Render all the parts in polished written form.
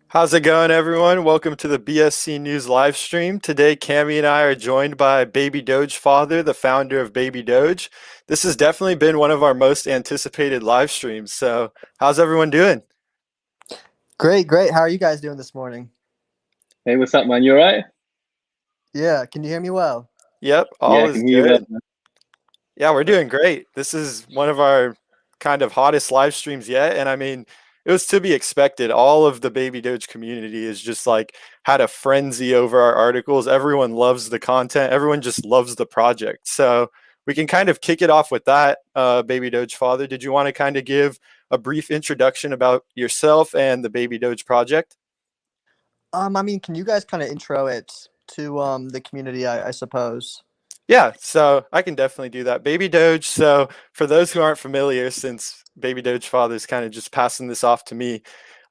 How's it going, everyone? Welcome to the BSC News live stream. Today, Cami and I are joined by BabyDoge father, the founder of BabyDoge. This has definitely been one of our most anticipated live streams. So, how's everyone doing? Great, great. How are you guys doing this morning? Hey, what's up, man? You all right? Yeah, can you hear me well? Yep, all Yeah, I is can hear you good. well, man. Yeah, we're doing great. This is one of our kind of hottest live streams yet. And I mean, it was to be expected. All of the BabyDoge community is just like had a frenzy over our articles. Everyone loves the content. Everyone just loves the project. So we can kind of kick it off with that. BabyDoge father, did you want to kind of give a brief introduction about yourself and the BabyDoge project? I mean, can you guys kind of intro it to the community, I suppose? Yeah, so I can definitely do that. BabyDoge, so for those who aren't familiar, since BabyDoge father is kind of just passing this off to me,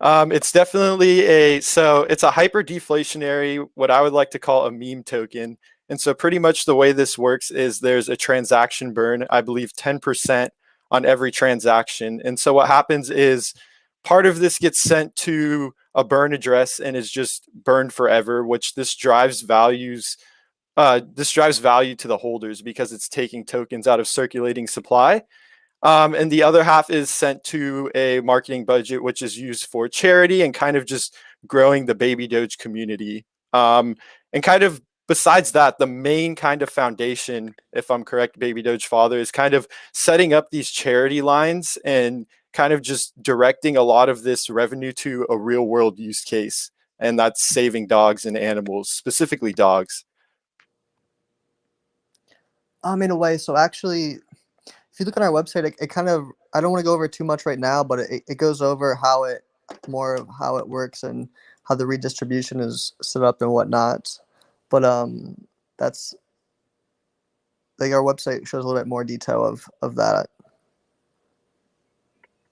it's definitely it's a hyper-deflationary, what I would like to call a meme token. And so pretty much the way this works is there's a transaction burn, I believe 10% on every transaction. And so what happens is part of this gets sent to a burn address and is just burned forever, which this drives value to the holders because it's taking tokens out of circulating supply. And the other half is sent to a marketing budget, which is used for charity and kind of just growing the BabyDoge community. And kind of besides that, the main kind of foundation, if I'm correct, BabyDoge father, is kind of setting up these charity lines and kind of just directing a lot of this revenue to a real world use case. And that's saving dogs and animals, specifically dogs. In a way, so actually, if you look on our website, it kind of, I don't want to go over it too much right now, but it goes over how it works and how the redistribution is set up and whatnot. But that's like our website shows a little bit more detail of that.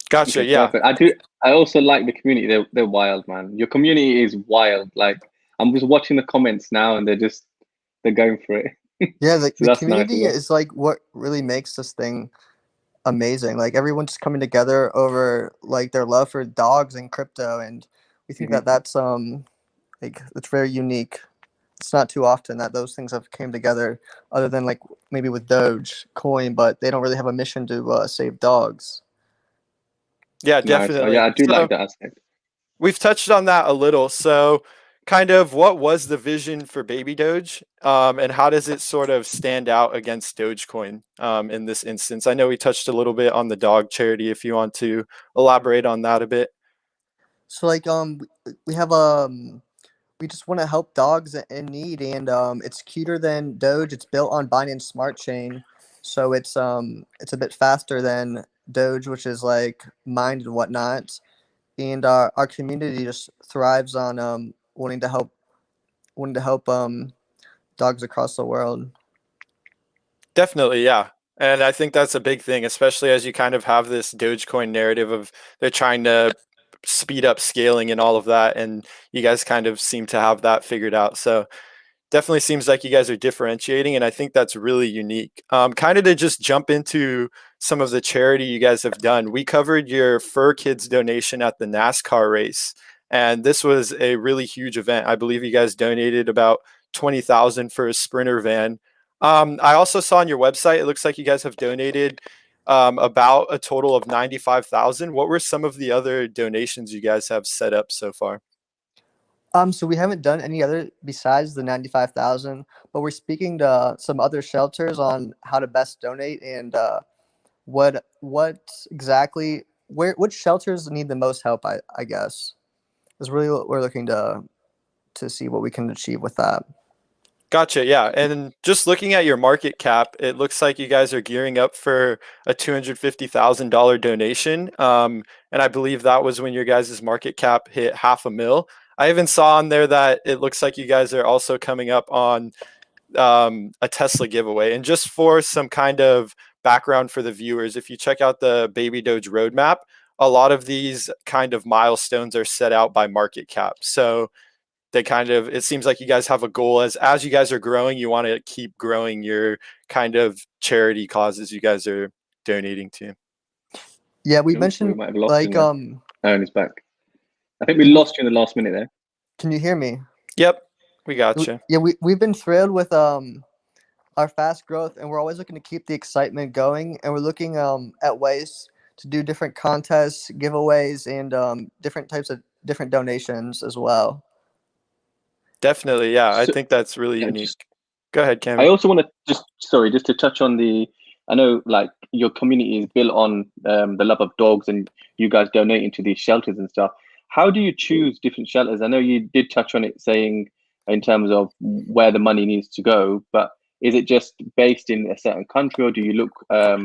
Gotcha. Okay, Yeah. perfect. I also like the community. They're wild, man. Your community is wild. Like, I'm just watching the comments now, and they're going for it. Yeah, the that's community nice. is like what really makes this thing amazing. Like everyone's just coming together over like their love for dogs and crypto, and we think that that's like it's very unique. It's not too often that those things have came together, other than like maybe with Dogecoin, but they don't really have a mission to save dogs. Yeah, Nice. definitely. Oh, yeah, I do like that aspect. We've touched on that a little. So kind of what was the vision for BabyDoge, and how does it sort of stand out against Dogecoin in this instance? I know we touched a little bit on the dog charity. If you want to elaborate on that a bit. So like we have we just want to help dogs in need, and it's cuter than Doge. It's built on Binance Smart Chain, so it's a bit faster than Doge, which is like mined and whatnot. And our community just thrives on wanting to help dogs across the world. Definitely, yeah. And I think that's a big thing, especially as you kind of have this Dogecoin narrative of they're trying to speed up scaling and all of that. And you guys kind of seem to have that figured out. So definitely seems like you guys are differentiating. And I think that's really unique. Kind of to just jump into some of the charity you guys have done. We covered your Fur Kids donation at the NASCAR race. And this was a really huge event. I believe you guys donated about 20,000 for a Sprinter van. I also saw on your website, it looks like you guys have donated about a total of 95,000. What were some of the other donations you guys have set up so far? So we haven't done any other besides the 95,000, but we're speaking to some other shelters on how to best donate and what exactly which shelters need the most help. I guess is really what we're looking to see what we can achieve with that. Gotcha. Yeah. And just looking at your market cap, it looks like you guys are gearing up for a $250,000 donation. And I believe that was when your guys' market cap hit $500,000. I even saw on there that it looks like you guys are also coming up on a Tesla giveaway. And just for some kind of background for the viewers, if you check out the BabyDoge roadmap, a lot of these kind of milestones are set out by market cap. So they kind of, it seems like you guys have a goal as you guys are growing, you want to keep growing your kind of charity causes you guys are donating to. Yeah, we We mentioned might have lost like him there. Oh, he's back. I think we lost you in the last minute there. Can you hear me? Yep, we got you. Yeah, we've been thrilled with our fast growth, and we're always looking to keep the excitement going, and we're looking at ways to do different contests, giveaways, and different types of different donations as well. Definitely, yeah. I So, think that's really yeah, unique. Go ahead, I Cami. also want to just to touch on I know like your community is built on the love of dogs and you guys donating to these shelters and stuff. How do you choose different shelters? I know you did touch on it saying in terms of where the money needs to go, but is it just based in a certain country, or do you look at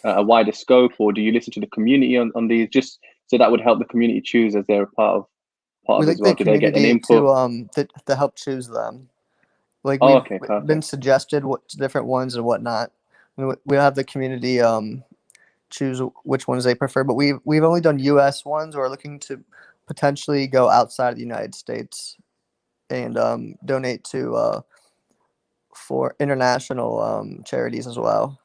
a wider scope, or do you listen to the community on these, just so that would help the community choose as they're a part We of it like as the well? Do they get an community input? to help choose them. Like Oh, we've okay, been perfect. suggested what different ones and whatnot. We have the community choose which ones they prefer, but we've only done U.S. ones. We're looking to potentially go outside of the United States and donate to for international charities as well.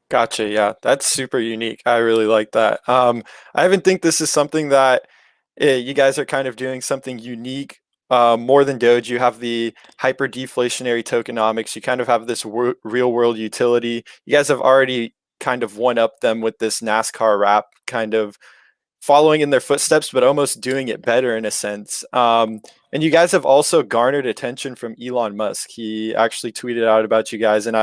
Gotcha. Yeah, that's super unique. I really like that. I even think this is something that you guys are kind of doing something unique. More than Doge, you have the hyper-deflationary tokenomics. You kind of have this real-world utility. You guys have already kind of one up them with this NASCAR wrap, kind of following in their footsteps, but almost doing it better in a sense. And you guys have also garnered attention from Elon Musk. He actually tweeted out about you guys, and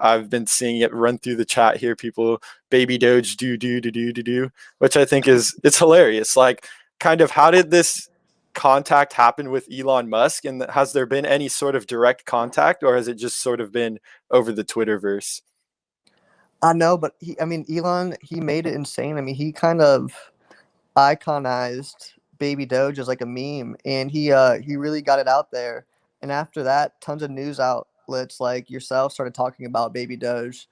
I've been seeing it run through the chat here. People, BabyDoge do, which I think it's hilarious. Like, kind of, how did this contact happen with Elon Musk? And has there been any sort of direct contact, or has it just sort of been over the Twitterverse? I know, but Elon, he made it insane. I mean, he kind of iconized BabyDoge as like a meme, and he really got it out there. And after that, tons of news outlets like yourself started talking about BabyDoge.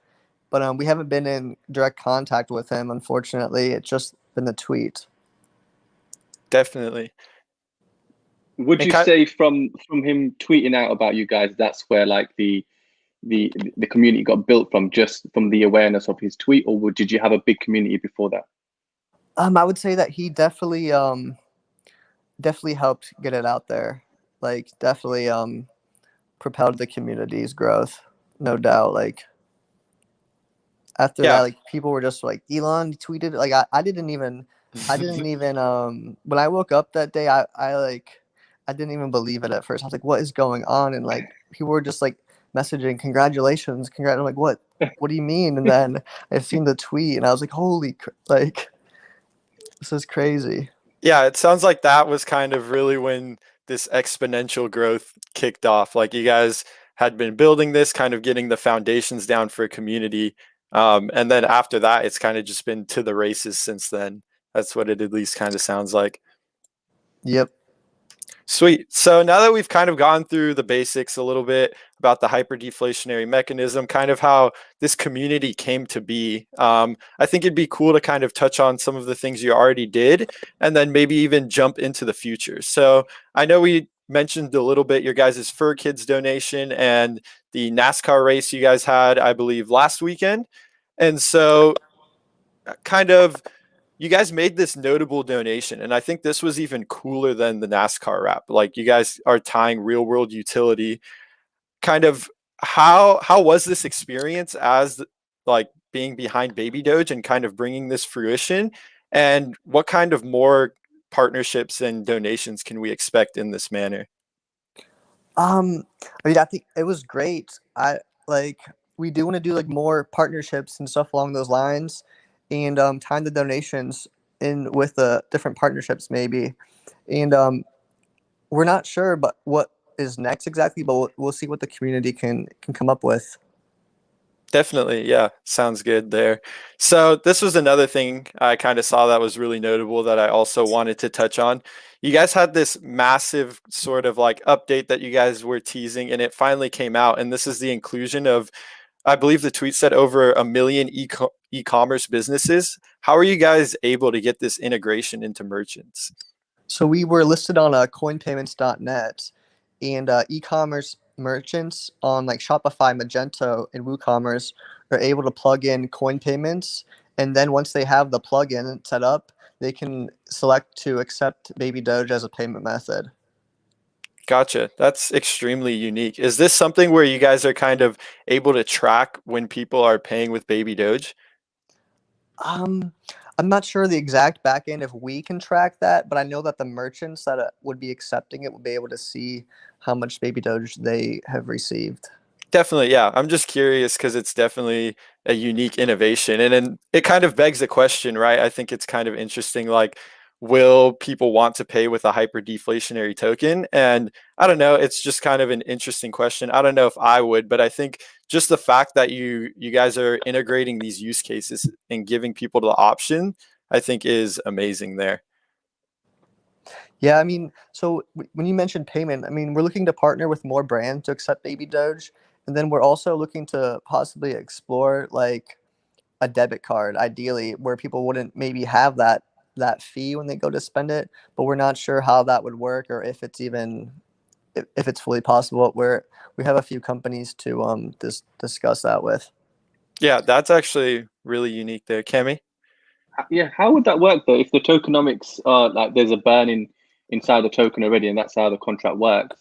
But we haven't been in direct contact with him, unfortunately. It's just been the tweet. Definitely. Would And you kind say from him tweeting out about you guys, that's where like the community got built from, just from the awareness of his tweet, or did you have a big community before that? I would say that he definitely helped get it out there. Like definitely propelled the community's growth, no doubt. Like after that, yeah, like people were just like Elon tweeted. Like I didn't even when I woke up that day, I like I didn't even believe it at first. I was like, what is going on? And like people were just like messaging, congratulations, congrats. I'm like, what? What do you mean? And then I've seen the tweet and I was like, like this is crazy. Yeah, it sounds like that was kind of really when this exponential growth kicked off. Like you guys had been building this, kind of getting the foundations down for a community. And then after that, it's kind of just been to the races since then. That's what it at least kind of sounds like. Yep. Sweet. So now that we've kind of gone through the basics a little bit about the hyper-deflationary mechanism, kind of how this community came to be, I think it'd be cool to kind of touch on some of the things you already did and then maybe even jump into the future. So I know we mentioned a little bit your guys' Fur Kids donation and the NASCAR race you guys had, I believe, last weekend. And so kind of you guys made this notable donation, and I think this was even cooler than the NASCAR wrap. Like you guys are tying real world utility. Kind of how was this experience as like being behind BabyDoge and kind of bringing this fruition? And what kind of more partnerships and donations can we expect in this manner? I mean, I think it was great. I like we do want to do like more partnerships and stuff along those lines, and time the donations in with the different partnerships maybe, and we're not sure, but what is next exactly, but we'll see what the community can come up with. Definitely. Yeah. Sounds good there. So, this was another thing I kind of saw that was really notable that I also wanted to touch on. You guys had this massive sort of like update that you guys were teasing, and it finally came out. And this is the inclusion of, I believe the tweet said over a million e-commerce businesses. How are you guys able to get this integration into merchants? So we were listed on coinpayments.net, and e-commerce merchants on like Shopify, Magento, and WooCommerce are able to plug in coin payments, and then once they have the plugin set up, they can select to accept Baby Doge as a payment method. Gotcha. That's extremely unique. Is this something where you guys are kind of able to track when people are paying with Baby Doge? Um, I'm not sure the exact back end if we can track that, but I know that the merchants that would be accepting it will be able to see how much Baby Doge they have received. Definitely, yeah. I'm just curious because it's definitely a unique innovation. And then it kind of begs the question, right? I think it's kind of interesting. Like, will people want to pay with a hyper deflationary token? And I don't know, it's just kind of an interesting question. I don't know if I would, but I think just the fact that you guys are integrating these use cases and giving people the option, I think is amazing there. Yeah, I mean, so when you mentioned payment, I mean, we're looking to partner with more brands to accept Baby Doge, and then we're also looking to possibly explore like a debit card, ideally, where people wouldn't maybe have that fee when they go to spend it, but we're not sure how that would work or if it's even if it's fully possible. We have a few companies to discuss that with. Yeah, that's actually really unique there. Kemi? Yeah, how would that work though? If the tokenomics are like there's a burn inside the token already, and that's how the contract works.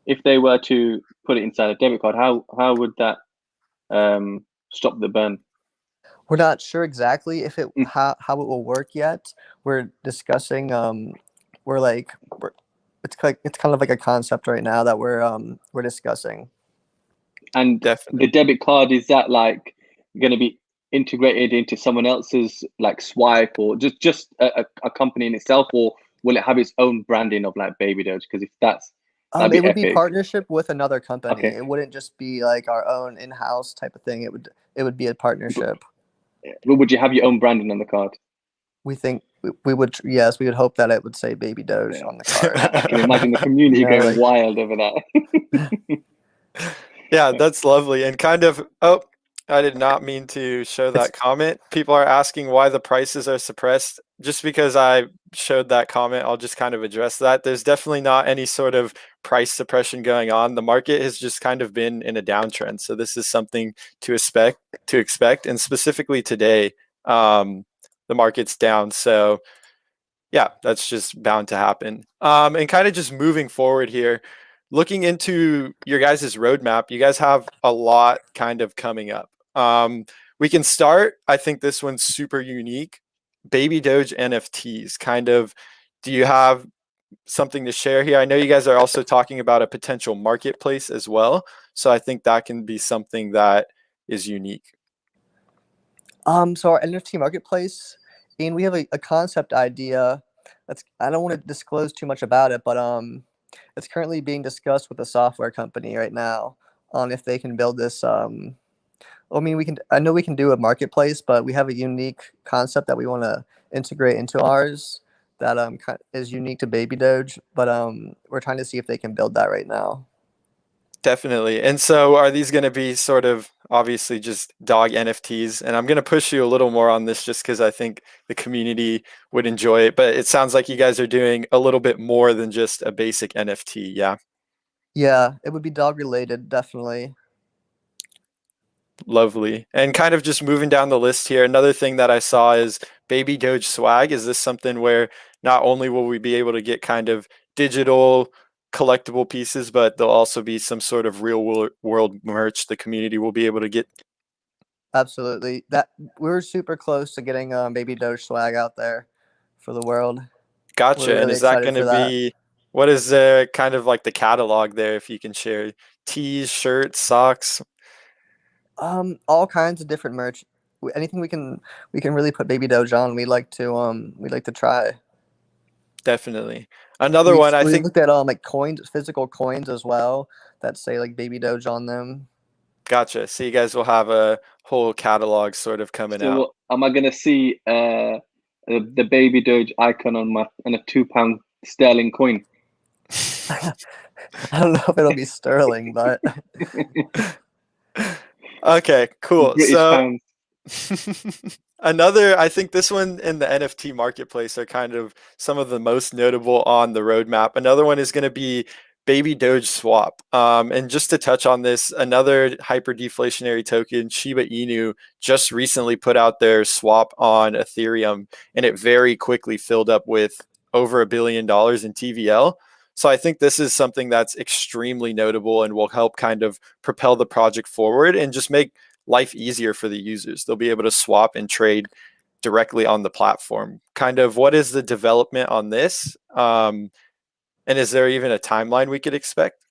If they were to put it inside a debit card, how would that stop the burn? We're not sure exactly if it Mm. how it will work yet. We're discussing. We're like we're, it's kind of like a concept right now that we're discussing. And the Definitely. debit card, is that like going to be integrated into someone else's like swipe, or just a company in itself, or will it have its own branding of like Baby Doge? Because if that's that'd It be would be epic. partnership with another company. Okay, It wouldn't just be like our own in-house type of thing. It would be a partnership. would you have your own branding on the card? We think we would, yes, we would hope that it would say Baby Doge Yeah. on the card. I can imagine the community You know, going like wild over that. Yeah, that's lovely. And kind of, oh, I did not mean to show it's that comment. People are asking why the prices are suppressed. Just because I showed that comment, I'll just kind of address that. There's definitely not any sort of price suppression going on. The market has just kind of been in a downtrend. So this is something to expect. And specifically today, the market's down. So yeah, that's just bound to happen. And kind of just moving forward here, looking into your guys' roadmap, you guys have a lot kind of coming up. We can start. I think this one's super unique. Baby Doge NFTs. Kind of, do you have something to share here? I know you guys are also talking about a potential marketplace as well, so I think that can be something that is unique. So our NFT marketplace, and we have a concept idea. I don't want to disclose too much about it, but it's currently being discussed with a software company right now on if they can build this. I mean, we can. I know we can do a marketplace, but we have a unique concept that we want to integrate into ours that is unique to BabyDoge. But we're trying to see if they can build that right now. Definitely. And so are these going to be sort of obviously just dog NFTs? And I'm going to push you a little more on this just because I think the community would enjoy it. But it sounds like you guys are doing a little bit more than just a basic NFT. Yeah. Yeah, it would be dog related, definitely. Lovely. And kind of just moving down the list here, another thing that I saw is BabyDoge swag. Is this something where not only will we be able to get kind of digital collectible pieces, but there'll also be some sort of real world merch the community will be able to get? Absolutely. That we're super close to getting BabyDoge swag out there for the world. We're Gotcha. And really is that excited going for to that. be, what is kind of like the catalog there, if you can share? Tees, shirts, socks? All kinds of different merch. Anything we can really put BabyDoge on. We'd like to try. Definitely. Another one, I We think. looked at like coins, physical coins as well that say like BabyDoge on them. Gotcha. So you guys will have a whole catalog sort of coming out. So am I gonna see the baby Doge icon on a £2 sterling coin? I don't know if it'll be sterling, but Okay, cool. British So pounds. another, I think this one in the NFT marketplace are kind of some of the most notable on the roadmap. Another one is going to be Baby Doge Swap. And just to touch on this, another hyper deflationary token, Shiba Inu, just recently put out their swap on Ethereum, and it very quickly filled up with over $1 billion in TVL. So I think this is something that's extremely notable and will help kind of propel the project forward and just make life easier for the users. They'll be able to swap and trade directly on the platform. Kind of what is the development on this? And is there even a timeline we could expect?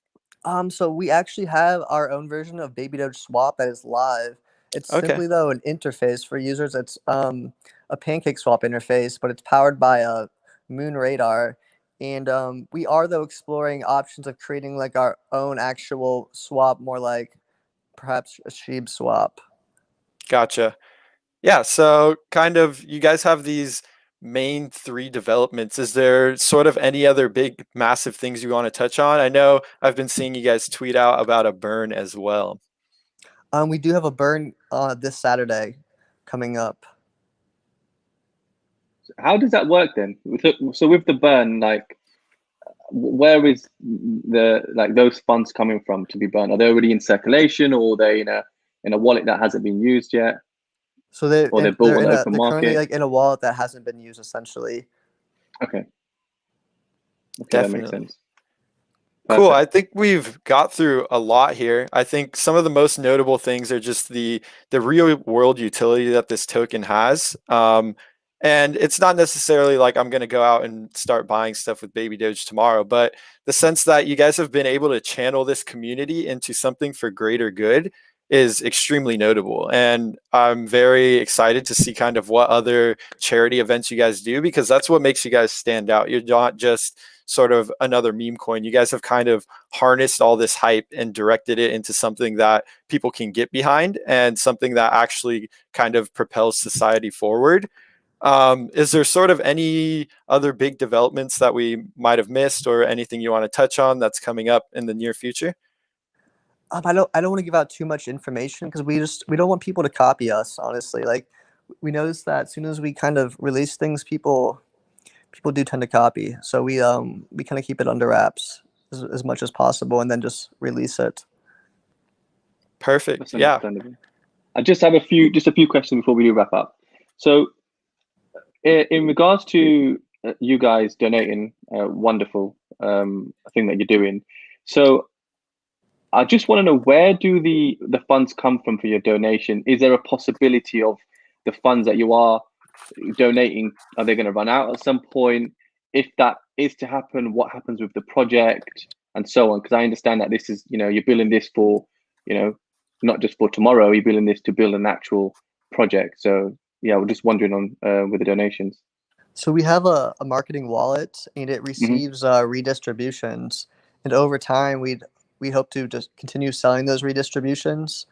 so we actually have our own version of BabyDoge Swap that is live. It's Okay, simply though an interface for users. It's a pancake swap interface, but it's powered by a Moon Radar. And we are though exploring options of creating like our own actual swap, more like perhaps a Sheeb swap. gotcha. Yeah, so kind of you guys have these main three developments. Is there sort of any other big, massive things you want to touch on? I know I've been seeing you guys tweet out about a burn as well. We do have a burn this Saturday coming up. How does that work then? So with the burn, like, where is the those funds coming from to be burned? Are they already in circulation, or are they in a wallet that hasn't been used yet, So or they're bought on the open they're currently market? like in a wallet that hasn't been used essentially. Okay, that makes Definitely. sense. Cool. Perfect. I think we've got through a lot here. I think some of the most notable things are just the real world utility that this token has. And it's not necessarily like I'm going to go out and start buying stuff with Baby Doge tomorrow, but the sense that you guys have been able to channel this community into something for greater good is extremely notable. And I'm very excited to see kind of what other charity events you guys do, because that's what makes you guys stand out. You're not just sort of another meme coin. You guys have kind of harnessed all this hype and directed it into something that people can get behind and something that actually kind of propels society forward. Is there sort of any other big developments that we might have missed, or anything you want to touch on that's coming up in the near future? I don't want to give out too much information because we don't want people to copy us. Honestly, like we noticed that as soon as we kind of release things, people do tend to copy. So we kind of keep it under wraps as much as possible, and then just release it. Perfect. That's Yeah. understandable. I just have a few questions before we do wrap up. So, in regards to you guys donating, wonderful thing that you're doing. So, I just want to know, where do the funds come from for your donation? Is there a possibility of the funds that you are donating, are they going to run out at some point? if that is to happen, what happens with the project and so on? Because I understand that this is, you're building this for, not just for tomorrow, you're building this to build an actual project. So yeah, we're just wondering on with the donations. So we have a marketing wallet, and it receives redistributions. And over time, we hope to just continue selling those redistributions.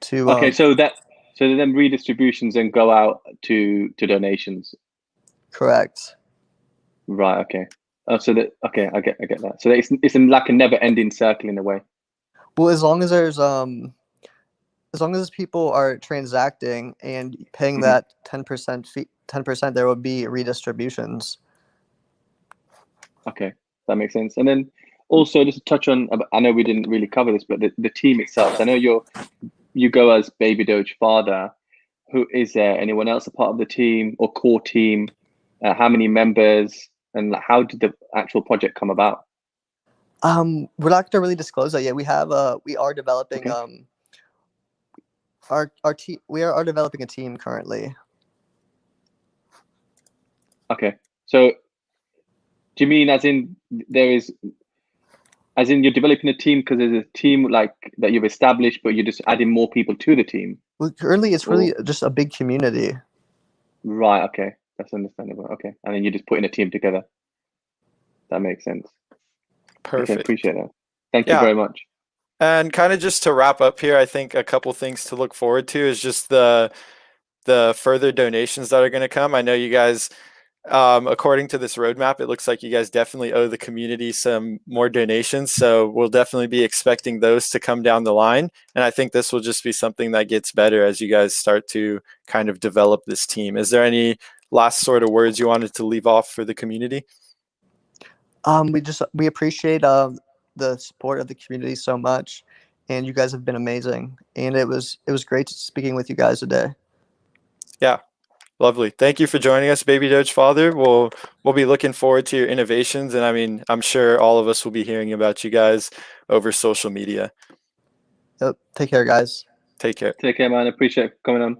To Okay, so then redistributions then go out to donations. correct. Right. Okay. Okay, I get that. So it's like a never-ending circle in a way. Well, as long as there's as long as people are transacting and paying that 10% fee, 10%, there will be redistributions. Okay, that makes sense. And then also just to touch on, I know we didn't really cover this, but the team itself. I know you go as BabyDoge father. Who is there? Anyone else a part of the team or core team? How many members? And how did the actual project come about? We're not going to really disclose that yet. We are developing our team. We are developing a team currently. Okay, so do you mean as in you're developing a team because there's a team like that you've established, but you're just adding more people to the team? Well, currently it's really just a big community. Right. Okay, that's understandable. Okay, and then you're just putting a team together. That makes sense. Perfect. Okay, appreciate that. Thank you very much. And kind of just to wrap up here, I think a couple things to look forward to is just the further donations that are going to come. I know you guys, according to this roadmap, it looks like you guys definitely owe the community some more donations. So we'll definitely be expecting those to come down the line. And I think this will just be something that gets better as you guys start to kind of develop this team. Is there any last sort of words you wanted to leave off for the community? We appreciate the support of the community so much, and you guys have been amazing. And it was great speaking with you guys today. Yeah, lovely. Thank you for joining us, BabyDoge father. We'll be looking forward to your innovations, and I mean, I'm sure all of us will be hearing about you guys over social media. Yep. Take care, guys. Take care. Take care, man. Appreciate coming on.